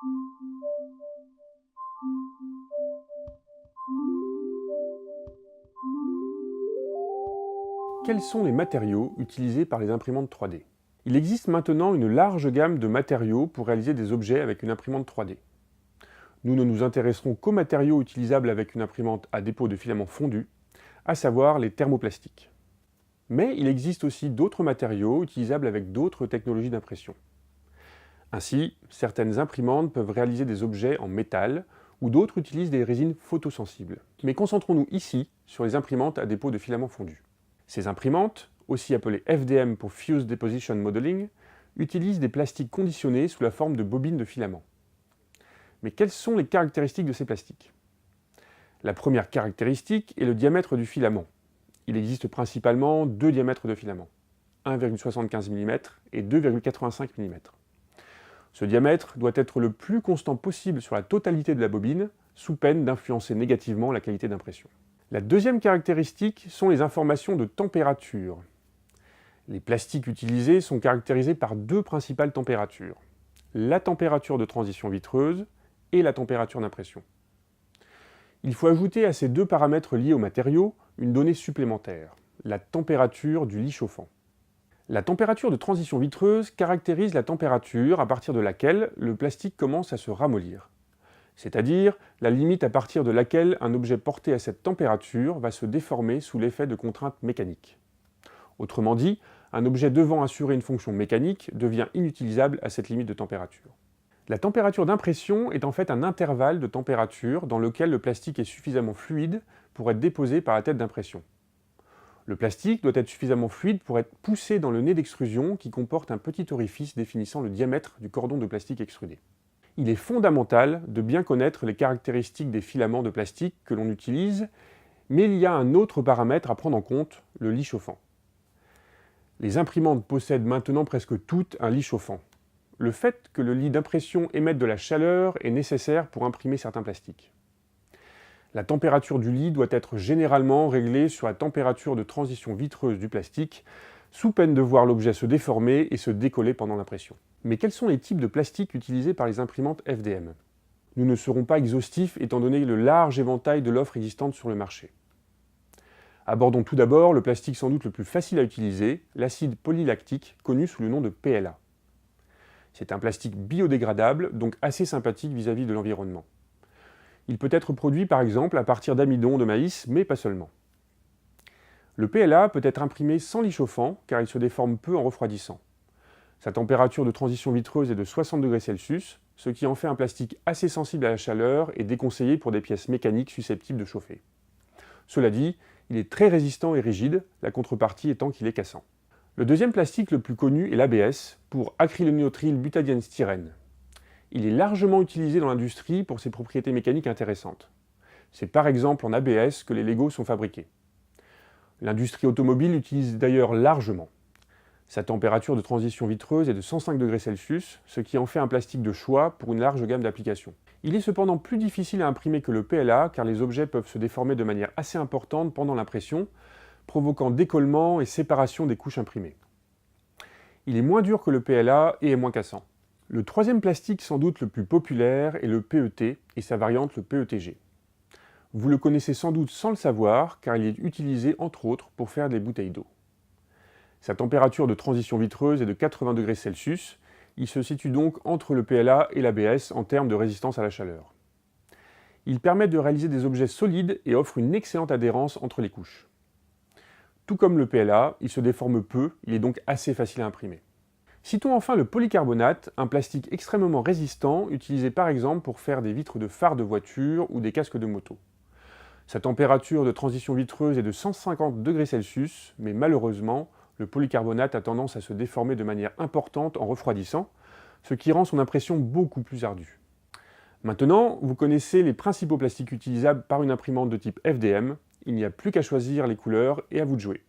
Quels sont les matériaux utilisés par les imprimantes 3D? Il existe maintenant une large gamme de matériaux pour réaliser des objets avec une imprimante 3D. Nous ne nous intéresserons qu'aux matériaux utilisables avec une imprimante à dépôt de filaments fondus, à savoir les thermoplastiques. Mais il existe aussi d'autres matériaux utilisables avec d'autres technologies d'impression. Ainsi, certaines imprimantes peuvent réaliser des objets en métal, ou d'autres utilisent des résines photosensibles. Mais concentrons-nous ici sur les imprimantes à dépôt de filaments fondus. Ces imprimantes, aussi appelées FDM pour Fused Deposition Modeling, utilisent des plastiques conditionnés sous la forme de bobines de filaments. Mais quelles sont les caractéristiques de ces plastiques? La première caractéristique est le diamètre du filament. Il existe principalement deux diamètres de filament, 1,75 mm et 2,85 mm. Ce diamètre doit être le plus constant possible sur la totalité de la bobine, sous peine d'influencer négativement la qualité d'impression. La deuxième caractéristique sont les informations de température. Les plastiques utilisés sont caractérisés par deux principales températures, la température de transition vitreuse et la température d'impression. Il faut ajouter à ces deux paramètres liés au matériau une donnée supplémentaire, la température du lit chauffant. La température de transition vitreuse caractérise la température à partir de laquelle le plastique commence à se ramollir, c'est-à-dire la limite à partir de laquelle un objet porté à cette température va se déformer sous l'effet de contraintes mécaniques. Autrement dit, un objet devant assurer une fonction mécanique devient inutilisable à cette limite de température. La température d'impression est en fait un intervalle de température dans lequel le plastique est suffisamment fluide pour être déposé par la tête d'impression. Le plastique doit être suffisamment fluide pour être poussé dans le nez d'extrusion qui comporte un petit orifice définissant le diamètre du cordon de plastique extrudé. Il est fondamental de bien connaître les caractéristiques des filaments de plastique que l'on utilise, mais il y a un autre paramètre à prendre en compte, le lit chauffant. Les imprimantes possèdent maintenant presque toutes un lit chauffant. Le fait que le lit d'impression émette de la chaleur est nécessaire pour imprimer certains plastiques. La température du lit doit être généralement réglée sur la température de transition vitreuse du plastique, sous peine de voir l'objet se déformer et se décoller pendant l'impression. Mais quels sont les types de plastiques utilisés par les imprimantes FDM? Nous ne serons pas exhaustifs étant donné le large éventail de l'offre existante sur le marché. Abordons tout d'abord le plastique sans doute le plus facile à utiliser, l'acide polylactique, connu sous le nom de PLA. C'est un plastique biodégradable, donc assez sympathique vis-à-vis de l'environnement. Il peut être produit par exemple à partir d'amidon de maïs, mais pas seulement. Le PLA peut être imprimé sans lit chauffant, car il se déforme peu en refroidissant. Sa température de transition vitreuse est de 60 degrés Celsius, ce qui en fait un plastique assez sensible à la chaleur et déconseillé pour des pièces mécaniques susceptibles de chauffer. Cela dit, il est très résistant et rigide, la contrepartie étant qu'il est cassant. Le deuxième plastique le plus connu est l'ABS, pour acrylonitrile butadiène styrène. Il est largement utilisé dans l'industrie pour ses propriétés mécaniques intéressantes. C'est par exemple en ABS que les Legos sont fabriqués. L'industrie automobile l'utilise d'ailleurs largement. Sa température de transition vitreuse est de 105 degrés Celsius, ce qui en fait un plastique de choix pour une large gamme d'applications. Il est cependant plus difficile à imprimer que le PLA car les objets peuvent se déformer de manière assez importante pendant l'impression, provoquant décollement et séparation des couches imprimées. Il est moins dur que le PLA et est moins cassant. Le troisième plastique sans doute le plus populaire est le PET et sa variante le PETG. Vous le connaissez sans doute sans le savoir car il est utilisé entre autres pour faire des bouteilles d'eau. Sa température de transition vitreuse est de 80 degrés Celsius, il se situe donc entre le PLA et l'ABS en termes de résistance à la chaleur. Il permet de réaliser des objets solides et offre une excellente adhérence entre les couches. Tout comme le PLA, il se déforme peu, il est donc assez facile à imprimer. Citons enfin le polycarbonate, un plastique extrêmement résistant, utilisé par exemple pour faire des vitres de phares de voiture ou des casques de moto. Sa température de transition vitreuse est de 150 degrés Celsius, mais malheureusement, le polycarbonate a tendance à se déformer de manière importante en refroidissant, ce qui rend son impression beaucoup plus ardue. Maintenant, vous connaissez les principaux plastiques utilisables par une imprimante de type FDM, il n'y a plus qu'à choisir les couleurs et à vous de jouer.